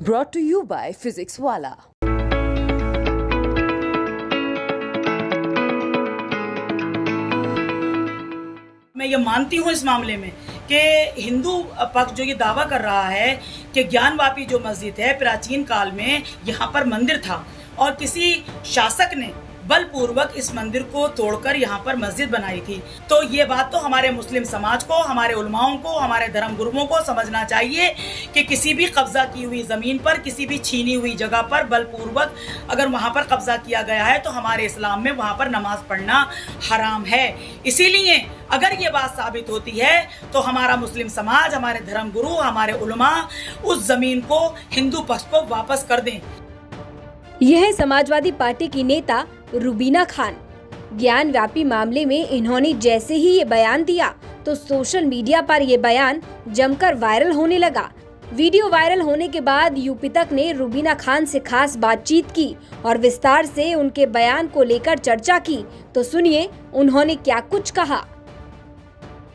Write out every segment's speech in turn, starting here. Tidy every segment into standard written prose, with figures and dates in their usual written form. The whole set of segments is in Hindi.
brought to you by Physics Wala. मैं ये मानती हूँ इस मामले में कि हिंदू पक्ष जो ये दावा कर रहा है कि ज्ञानवापी जो मस्जिद है प्राचीन काल में यहाँ पर मंदिर था और किसी शासक ने बलपूर्वक इस मंदिर को तोड़कर यहाँ पर मस्जिद बनाई थी, तो ये बात तो हमारे मुस्लिम समाज को, हमारे उलमाओं को, हमारे धर्म गुरुओं को समझना चाहिए कि किसी भी कब्जा की हुई ज़मीन पर, किसी भी छीनी हुई जगह पर बलपूर्वक अगर वहाँ पर कब्जा किया गया है तो हमारे इस्लाम में वहाँ पर नमाज पढ़ना हराम है। इसीलिए अगर ये बात साबित होती है तो हमारा मुस्लिम समाज, हमारे धर्म गुरु, हमारे उलमा उस ज़मीन को हिंदू पक्ष को वापस कर दें। यह है समाजवादी पार्टी की नेता रुबीना खान। ज्ञान व्यापी मामले में इन्होंने जैसे ही ये बयान दिया तो सोशल मीडिया पर ये बयान जमकर वायरल होने लगा। वीडियो वायरल होने के बाद यूपी तक ने रुबीना खान से खास बातचीत की और विस्तार से उनके बयान को लेकर चर्चा की। तो सुनिए उन्होंने क्या कुछ कहा।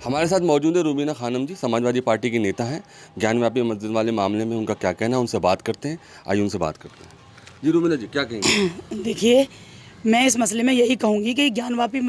हमारे साथ मौजूद है रुबीना खानम जी, समाजवादी पार्टी की नेता हैं। ज्ञान व्यापी मस्जिद वाले मामले में उनका क्या कहना है, उनसे बात करते हैं। आइए उनसे बात करते हैं। जी रुबीना जी, क्या कहेंगे? देखिए, मैं इस मसले में यही कहूँगी कि ज्ञानवापी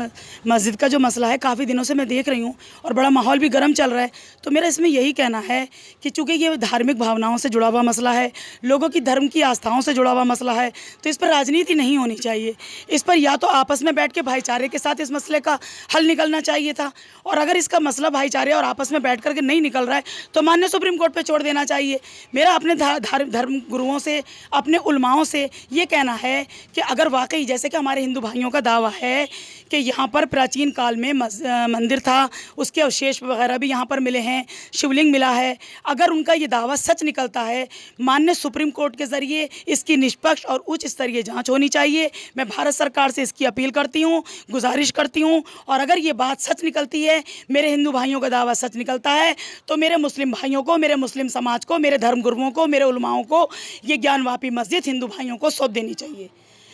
मस्जिद का जो मसला है काफ़ी दिनों से मैं देख रही हूँ और बड़ा माहौल भी गर्म चल रहा है। तो मेरा इसमें यही कहना है कि चूँकि ये धार्मिक भावनाओं से जुड़ा हुआ मसला है, लोगों की धर्म की आस्थाओं से जुड़ा हुआ मसला है, तो इस पर राजनीति नहीं होनी चाहिए। इस पर या तो आपस में बैठ के भाईचारे के साथ इस मसले का हल निकलना चाहिए था, और अगर इसका मसला भाईचारे और आपस में बैठ करके नहीं निकल रहा है तो माननीय सुप्रीम कोर्ट पर छोड़ देना चाहिए। मेरा अपने धर्म गुरुओं से, अपने उलमाओं से ये कहना है कि अगर वाकई जैसे कि हमारे हिंदू भाइयों का दावा है कि यहाँ पर प्राचीन काल में मंदिर था, उसके अवशेष वगैरह भी यहाँ पर मिले हैं, शिवलिंग मिला है, अगर उनका ये दावा सच निकलता है, माननीय सुप्रीम कोर्ट के ज़रिए इसकी निष्पक्ष और उच्च स्तरीय जांच होनी चाहिए। मैं भारत सरकार से इसकी अपील करती हूँ, गुजारिश करती हूँ। और अगर ये बात सच निकलती है, मेरे हिंदू भाइयों का दावा सच निकलता है, तो मेरे मुस्लिम भाइयों को, मेरे मुस्लिम समाज को, मेरे धर्म गुरुओं को, मेरे उलमाओं को ये ज्ञानवापी मस्जिद हिंदू भाइयों को सौंप देनी चाहिए।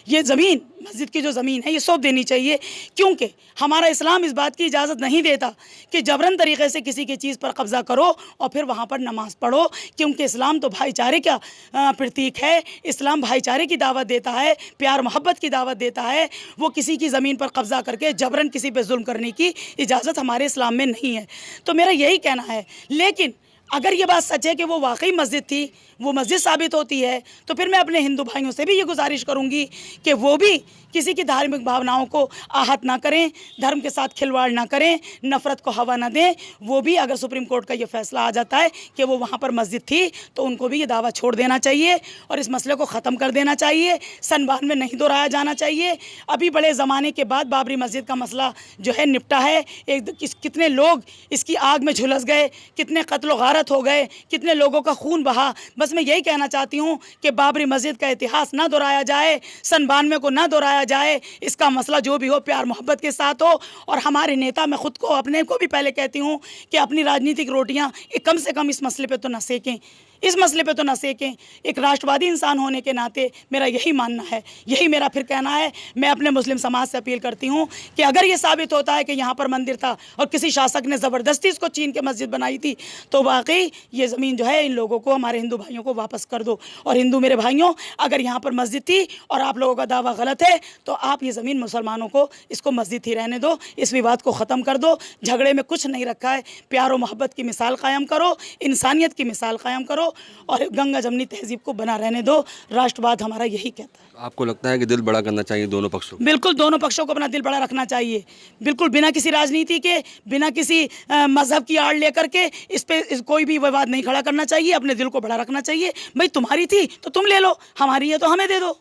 ये ज़मीन, मस्जिद की जो ज़मीन है, ये सौंप देनी चाहिए, क्योंकि हमारा इस्लाम इस बात की इजाज़त नहीं देता कि जबरन तरीक़े से किसी की चीज़ पर कब्ज़ा करो और फिर वहाँ पर नमाज़ पढ़ो, क्योंकि इस्लाम तो भाईचारे का प्रतीक है। इस्लाम भाईचारे की दावत देता है, प्यार मोहब्बत की दावत देता है। वो किसी की ज़मीन पर कब्ज़ा करके जबरन किसी पर जुल्म करने की इजाज़त हमारे इस्लाम में नहीं है। तो मेरा यही कहना है। लेकिन अगर ये बात सच है कि वो वाकई मस्जिद थी, वो मस्जिद साबित होती है, तो फिर मैं अपने हिंदू भाइयों से भी ये गुजारिश करूंगी कि वो भी किसी की धार्मिक भावनाओं को आहत ना करें, धर्म के साथ खिलवाड़ ना करें, नफ़रत को हवा ना दें। वो भी अगर सुप्रीम कोर्ट का ये फैसला आ जाता है कि वो वहाँ पर मस्जिद थी, तो उनको भी ये दावा छोड़ देना चाहिए और इस मसले को ख़त्म कर देना चाहिए। सन 92 में नहीं दोहराया जाना चाहिए। अभी बड़े ज़माने के बाद बाबरी मस्जिद का मसला जो है निपटा है। कितने लोग इसकी आग में झुलस गए, कितने कत्ल गारत हो गए, कितने लोगों का खून बहा। बस मैं यही कहना चाहती हूँ कि बाबरी मस्जिद का इतिहास ना दोहराया जाए, सन 92 को ना दोहराया जाए। इसका मसला जो भी हो प्यार मोहब्बत के साथ हो। और हमारे नेता, मैं ख़ुद को, अपने को भी पहले कहती हूँ कि अपनी राजनीतिक रोटियाँ कम से कम इस मसले पे तो ना सेकें, इस मसले पे तो ना सेकें। एक राष्ट्रवादी इंसान होने के नाते मेरा यही मानना है, यही मेरा फिर कहना है। मैं अपने मुस्लिम समाज से अपील करती हूँ कि अगर ये साबित होता है कि यहाँ पर मंदिर था और किसी शासक ने ज़बरदस्ती इसको छीन के मस्जिद बनाई थी, तो वाकई ये ज़मीन जो है इन लोगों को, हमारे हिंदू भाइयों को वापस कर दो। और हिंदू मेरे भाइयों, अगर यहाँ पर मस्जिद थी और आप लोगों का दावा गलत है, तो आप ये ज़मीन मुसलमानों को, इसको मस्जिद ही रहने दो, इस विवाद को ख़त्म कर दो। झगड़े में कुछ नहीं रखा है। प्यार और मोहब्बत की मिसाल कायम करो, इंसानियत की मिसाल कायम करो और गंगा जमनी तहजीब को बना रहने दो। राष्ट्रवाद हमारा यही कहता है। आपको लगता है कि दिल बड़ा करना चाहिए दोनों पक्षों को? बिल्कुल, दोनों पक्षों को अपना दिल बड़ा रखना चाहिए, बिल्कुल बिना किसी राजनीति के, बिना किसी मजहब की आड़ लेकर के इस पे कोई भी विवाद नहीं खड़ा करना चाहिए। अपने दिल को बड़ा रखना चाहिए। भाई तुम्हारी थी तो तुम ले लो, हमारी है तो हमें दे दो,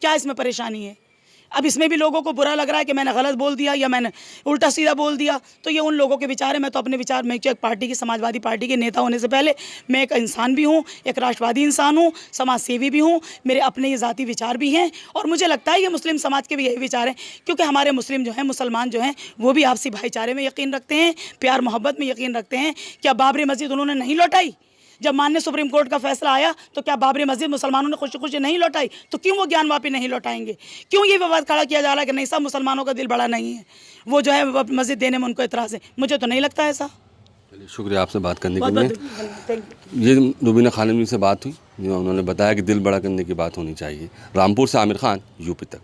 क्या इसमें परेशानी है? अब इसमें भी लोगों को बुरा लग रहा है कि मैंने गलत बोल दिया या मैंने उल्टा सीधा बोल दिया, तो ये उन लोगों के विचार है। मैं तो अपने विचार, मैं एक पार्टी की, समाजवादी पार्टी के नेता होने से पहले मैं एक इंसान भी हूँ, एक राष्ट्रवादी इंसान हूँ, समाज सेवी भी हूँ। मेरे अपने ये ज़ाती विचार भी हैं और मुझे लगता है ये मुस्लिम समाज के भी यही विचार हैं, क्योंकि हमारे मुस्लिम जो हैं, मुसलमान जो हैं, वो भी आपसी भाईचारे में यकीन रखते हैं, प्यार मोहब्बत में यकीन रखते हैं। क्या बाबरी मस्जिद उन्होंने नहीं लौटाई? जब माननीय सुप्रीम कोर्ट का फैसला आया तो क्या बाबरी मस्जिद मुसलमानों ने खुशी खुशी नहीं लौटाई? तो क्यों वो ज्ञानवापी नहीं लौटाएंगे? क्यों ये विवाद खड़ा किया जा रहा है कि नहीं साहब मुसलमानों का दिल बड़ा नहीं है, वो जो है मस्जिद देने में उनको इतराज़ है? मुझे तो नहीं लगता ऐसा। चलिए शुक्रिया आपसे बात करने के बहुत लिए। बहुत थैंक यू। ये रुबीना खानम जी से बात हुई, जो उन्होंने बताया कि दिल बड़ा करने की बात होनी चाहिए। रामपुर से आमिर खान, यूपी तक।